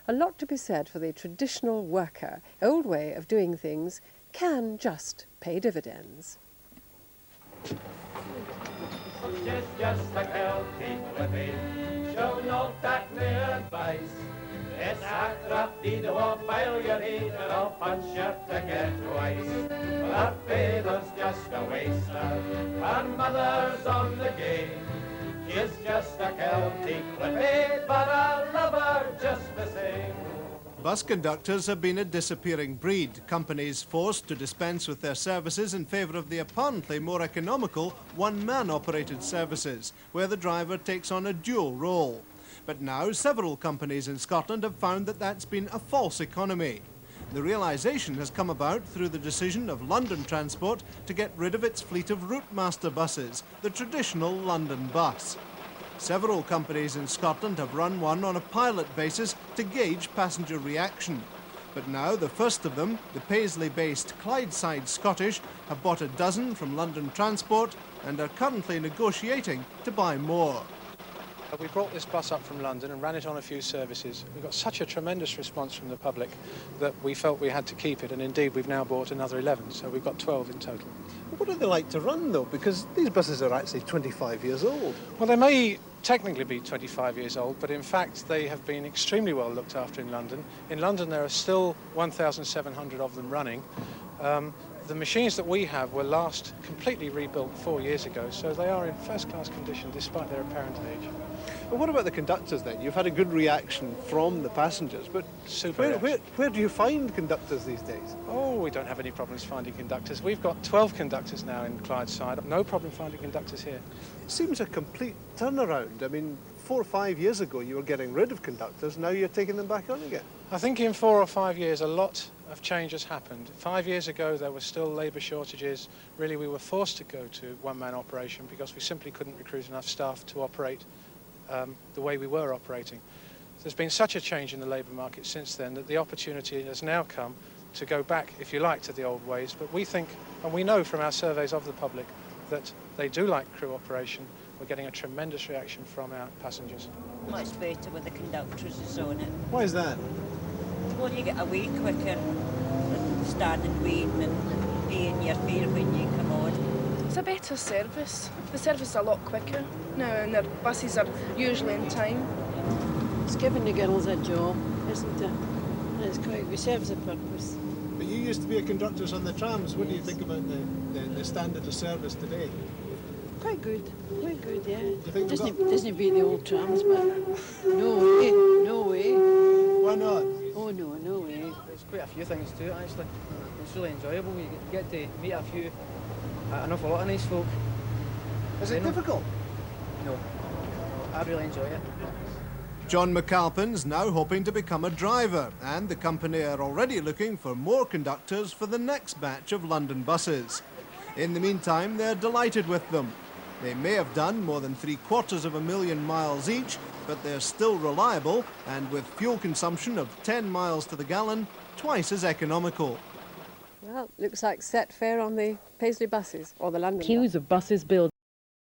a lot to be said for the traditional worker. Old way of doing things can just pay dividends. She's just a Celtic living, she'll not take no advice. It's a crafty to walk while you're eating, I'll punch your ticket twice. Her father's just a waster, her mother's on the game. She's just a Celtic living, but I love her just the same. Bus conductors have been a disappearing breed, companies forced to dispense with their services in favour of the apparently more economical one-man operated services, where the driver takes on a dual role. But now several companies in Scotland have found that that's been a false economy. The realisation has come about through the decision of London Transport to get rid of its fleet of Routemaster buses, the traditional London bus. Several companies in Scotland have run one on a pilot basis to gauge passenger reaction. But now the first of them, the Paisley-based Clydeside Scottish, have bought a dozen from London Transport and are currently negotiating to buy more. We brought this bus up from London and ran it on a few services. We got such a tremendous response from the public that we felt we had to keep it, and indeed we've now bought another 11, so we've got 12 in total. What are they like to run, though? Because these buses are actually 25 years old. Well, they may technically be 25 years old, but in fact they have been extremely well looked after in London. In London there are still 1,700 of them running. The machines that we have were last completely rebuilt 4 years ago, so they are in first-class condition despite their apparent age. Well, what about the conductors then? You've had a good reaction from the passengers, but where do you find conductors these days? Oh, we don't have any problems finding conductors. We've got 12 conductors now in Clydeside. No problem finding conductors here. It seems a complete turnaround. I mean, 4 or 5 years ago you were getting rid of conductors, now you're taking them back on again. I think in 4 or 5 years a lot of change has happened. 5 years ago there were still labour shortages. Really we were forced to go to one-man operation because we simply couldn't recruit enough staff to operate the way we were operating. There's been such a change in the labour market since then that the opportunity has now come to go back, if you like, to the old ways. But we think, and we know from our surveys of the public, that they do like crew operation. We're getting a tremendous reaction from our passengers. Much better with the conductors is on it. Why is that? Well, you get away quicker than standing waiting and paying your fare when you come on. It's a better service. The service is a lot quicker now and their buses are usually in time. It's giving the girls a job, isn't it? And it's quite, serves a purpose. But you used to be a conductor on the trams. What do you think about the standard of service today? Quite good, yeah. Do you think doesn't beat the old trams, but no way. Why not? Oh no way. There's quite a few things to it actually. It's really enjoyable. You get to meet an awful lot of nice folk. Is it difficult? No, I really enjoy it. John McAlpin's now hoping to become a driver, and the company are already looking for more conductors for the next batch of London buses. In the meantime, they're delighted with them. They may have done more than 750,000 miles each, but they're still reliable, and with fuel consumption of 10 miles to the gallon, twice as economical. Well, looks like set fare on the Paisley buses, or the London Queues bus. of buses build